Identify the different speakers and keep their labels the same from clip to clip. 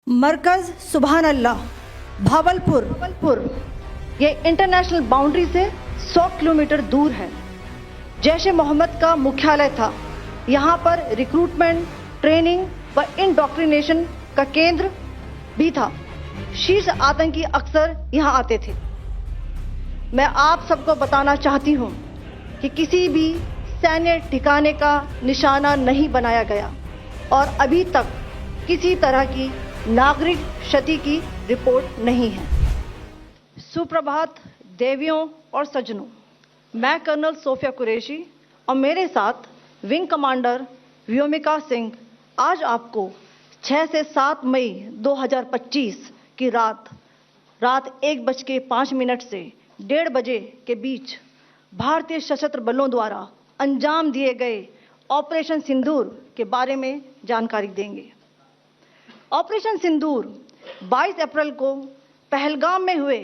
Speaker 1: मरकज सुभान अल्लाह भावलपुर ये international boundary से 100 किलोमीटर दूर है। जैश ए मोहम्मद का मुख्यालय था। यहाँ पर रिक्रूटमेंट, ट्रेनिंग व इंडॉक्ट्रिनेशन का केंद्र भी था। शीर्ष आतंकी अक्सर यहाँ आते थे। मैं आप सबको बताना चाहती हूँ कि किसी भी सैन्य ठिकाने का निशाना नहीं बनाया गया और अभी तक किसी तरह की नागरिक क्षति की रिपोर्ट नहीं है। सुप्रभात देवियों और सज्जनों, मैं कर्नल सोफिया कुरैशी और मेरे साथ विंग कमांडर व्योमिका सिंह आज आपको 6 से 7 मई 2025 की रात 1:05 से 1:30 बजे के बीच भारतीय सशस्त्र बलों द्वारा अंजाम दिए गए ऑपरेशन सिंदूर के बारे में जानकारी देंगे। ऑपरेशन सिंदूर 22 अप्रैल को पहलगाम में हुए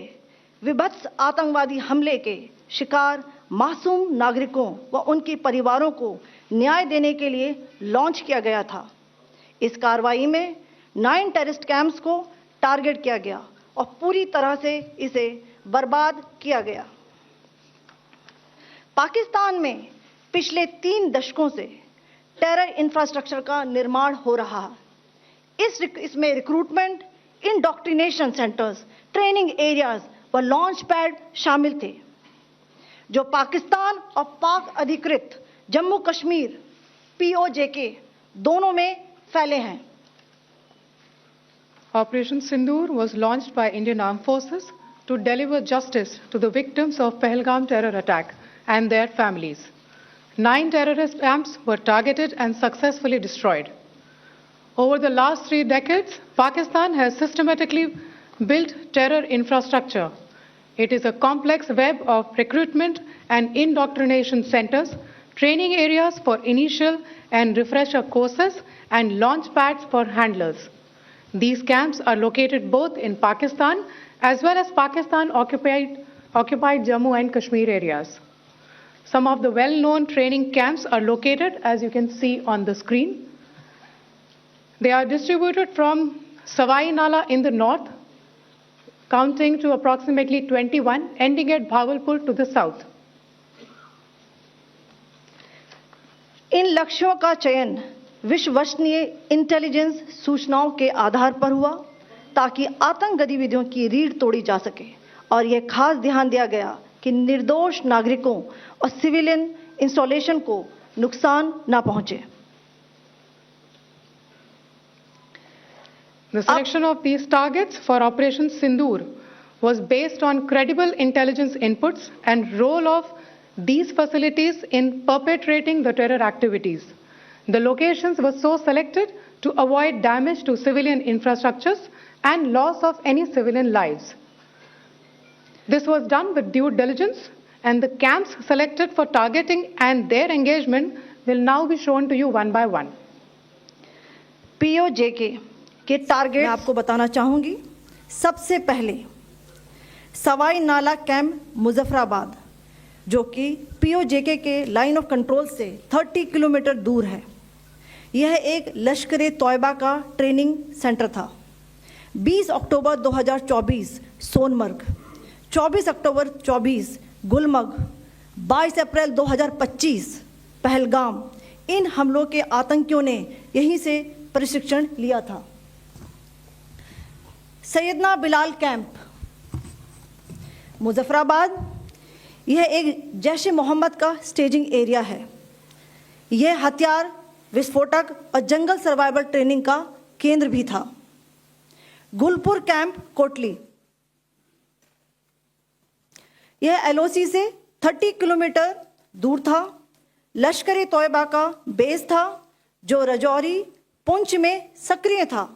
Speaker 1: विभत्स आतंकवादी हमले के शिकार मासूम नागरिकों व उनके परिवारों को न्याय देने के लिए लॉन्च किया गया था। इस कार्रवाई में 9 टेररिस्ट कैंप्स को टारगेट किया गया और पूरी तरह से इसे बर्बाद किया गया। पाकिस्तान में पिछले 3 दशकों से टेरर इंफ्रास्ट्रक्चर का निर्माण हो रहा है। इसमें recruitment, indoctrination centres, training areas व लॉन्च पैड शामिल थे, जो पाकिस्तान और पाक अधिकृत जम्मू कश्मीर POJK दोनों में फैले हैं।
Speaker 2: Operation Sindoor was launched by Indian Armed Forces to deliver justice to the victims of Pahalgam terror attack and their families. 9 terrorist camps were targeted and successfully destroyed. Over the last 3 decades, Pakistan has systematically built terror infrastructure. It is a complex web of recruitment and indoctrination centers, training areas for initial and refresher courses, and launch pads for handlers. These camps are located both in Pakistan as well as Pakistan-occupied Jammu and Kashmir areas. Some of the well-known training camps are located, as you can see on the screen. They are distributed from Savai Nala in the north, counting to approximately 21, ending at Bhagalpur to the south.
Speaker 1: इन लक्ष्यों का चयन विश्वसनीय intelligence सूचनाओं के आधार पर हुआ ताकि आतंक गतिविधियों की रीढ़ तोड़ी जा सके और यह खास ध्यान दिया गया कि निर्दोष नागरिकों और सिविलियन इंस्टॉलेशन को नुकसान न पहुंचे।
Speaker 2: The selection of these targets for Operation Sindoor was based on credible intelligence inputs and role of these facilities in perpetrating the terror activities. The locations were so selected to avoid damage to civilian infrastructures and loss of any civilian lives. This was done with due diligence, and the camps selected for targeting and their engagement will now be shown to you one by one.
Speaker 1: POJK के target मैं आपको बताना चाहूंगी। सबसे पहले सवाई नाला camp Muzaffarabad, जो कि POJK के लाइन ऑफ कंट्रोल से 30 किलोमीटर दूर है। यह एक लश्कर तौयबा का ट्रेनिंग सेंटर था। 20 अक्टूबर 2024 सोनमर्ग, 24 अक्टूबर 24 गुलमर्ग, 22 अप्रैल 2025 पहलगाम, इन हमलों के आतंकियों ने यहीं से प्रशिक्षण लिया था। सैयदना बिलाल कैंप मुजफ्फराबाद, यह एक जैश ए मोहम्मद का स्टेजिंग एरिया है। यह हथियार, विस्फोटक और जंगल सर्वाइवल ट्रेनिंग का केंद्र भी था। गुलपुर कैंप कोटली, यह LOC से 30 किलोमीटर दूर था। लश्कर तौयबा का बेस था, जो रजौरी, पुंछ में सक्रिय था।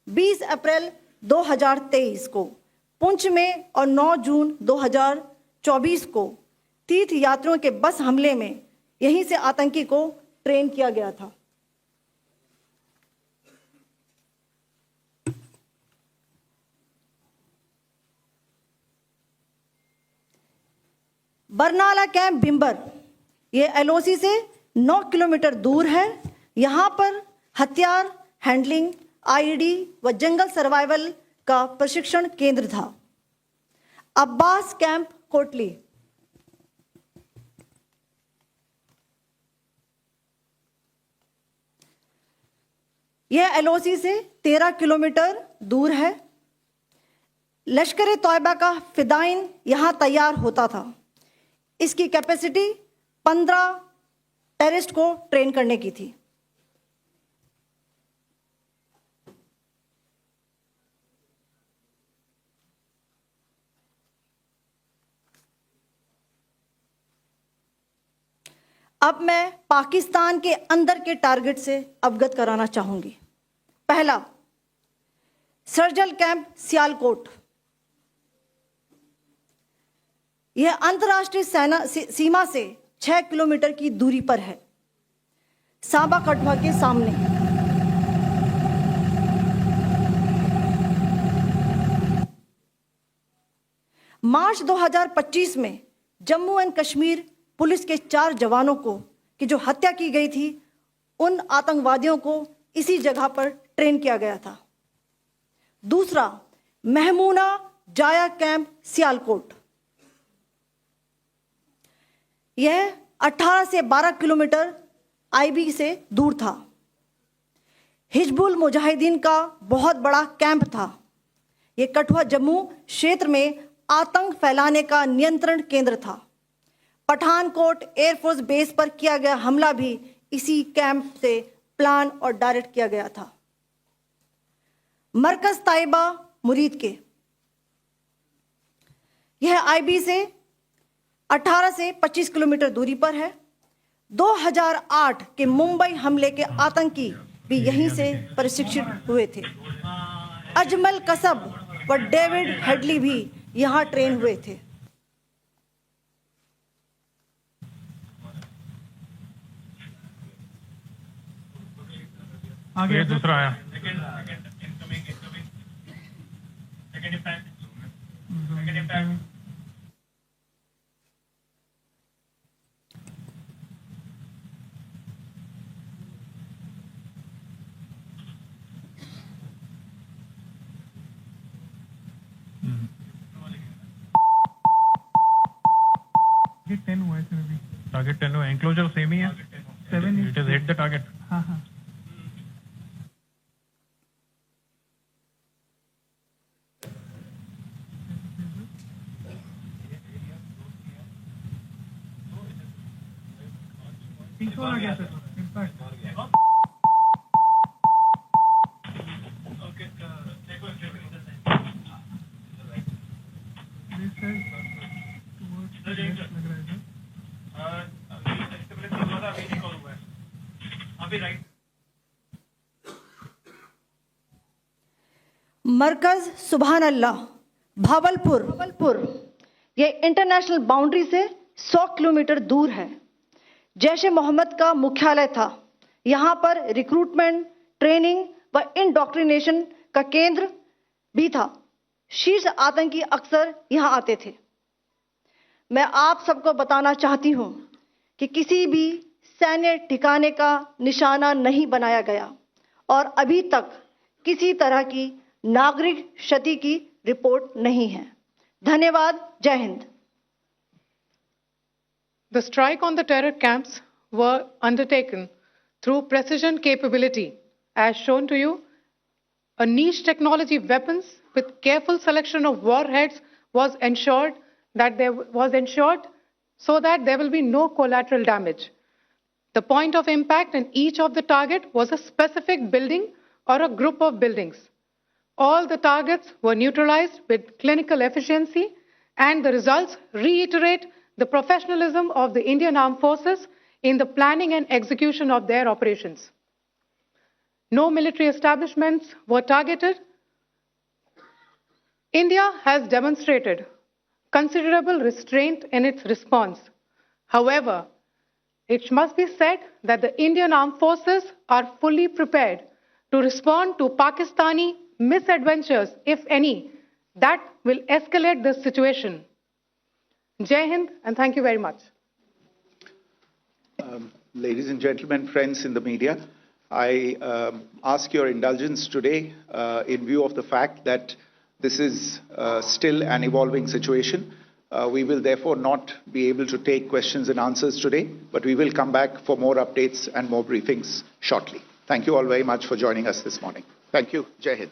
Speaker 1: 20 अप्रैल 2023 को पुंछ में और 9 जून 2024 को तीर्थ यात्रियों के बस हमले में यहीं से आतंकी को ट्रेन किया गया था। बरनाला कैंप भिंबर, यह LOC से 9 किलोमीटर दूर है। यहाँ पर हथियार, हैंडलिंग, आईईडी व जंगल सर्वाइवल का प्रशिक्षण केंद्र था। अब्बास कैंप कोटली। यह एलओसी से 13 किलोमीटर दूर है। लश्कर तौयबा का फिदाइन यहां तैयार होता था। इसकी कैपेसिटी 15 टेररिस्ट को ट्रेन करने की थी। अब मैं पाकिस्तान के अंदर के टारगेट से अवगत कराना चाहूंगी। पहला, सर्जल कैंप सियालकोट। यह अंतर्राष्ट्रीय सीमा से 6 किलोमीटर की दूरी पर है, सांबा कठुआ के सामने। मार्च 2025 में जम्मू एंड कश्मीर पुलिस के 4 जवानों को की जो हत्या की गई थी, उन आतंकवादियों को इसी जगह पर ट्रेन किया गया था। दूसरा, महमूना जाया कैंप सियालकोट। यह 18 से 12 किलोमीटर आईबी से दूर था। हिजबुल मुजाहिदीन का बहुत बड़ा कैंप था। यह कठुआ जम्मू क्षेत्र में आतंक फैलाने का नियंत्रण केंद्र था। पठानकोट एयरफोर्स बेस पर किया गया हमला भी इसी कैंप से प्लान और डायरेक्ट किया गया था। मरकज ताइबा मुरीद के, यह आईबी से 18 से 25 किलोमीटर दूरी पर है। 2008 के मुंबई हमले के आतंकी भी यहीं से प्रशिक्षित हुए थे। अजमल कसब व डेविड हेडली भी यहां ट्रेन हुए थे।
Speaker 3: आगे दूसरा आया। टारगेट 10 हुआ है इसमें भी। टारगेट 10 हुआ, एंक्लोजर सेम ही है। 7 it is hit the target. हाँ हाँ। पीछे आ गया सर, इम्पैक्ट।
Speaker 1: मरकज सुभान अल्लाह भावलपुर, ये इंटरनेशनल बाउंड्री से 100 किलोमीटर दूर है। जैश ए मोहम्मद का मुख्यालय था। यहाँ पर रिक्रूटमेंट, ट्रेनिंग व इंडॉक्ट्रिनेशन का केंद्र भी था। शीर्ष आतंकी अक्सर यहाँ आते थे। मैं आप सबको बताना चाहती हूँ कि किसी भी सैन्य ठिकाने का निशाना नहीं बनाया गया और अभी तक किसी तरह की नागरिक क्षति की रिपोर्ट नहीं है। धन्यवाद। जय Hind.
Speaker 2: The strike on the terror camps were undertaken through precision capability, as shown to you. A niche technology weapons with careful selection of warheads was ensured so that there will be no collateral damage. The point of impact in each of the target was a specific building or a group of buildings. All the targets were neutralized with clinical efficiency, and the results reiterate the professionalism of the Indian Armed Forces in the planning and execution of their operations. No military establishments were targeted. India has demonstrated considerable restraint in its response. However, it must be said that the Indian Armed Forces are fully prepared to respond to Pakistani misadventures, if any, that will escalate the situation. Jai Hind, and thank you very much.
Speaker 4: Ladies and gentlemen, friends in the media, I ask your indulgence today in view of the fact that this is still an evolving situation. We will therefore not be able to take questions and answers today, but we will come back for more updates and more briefings shortly. Thank you all very much for joining us this morning. Thank you. Jai Hind.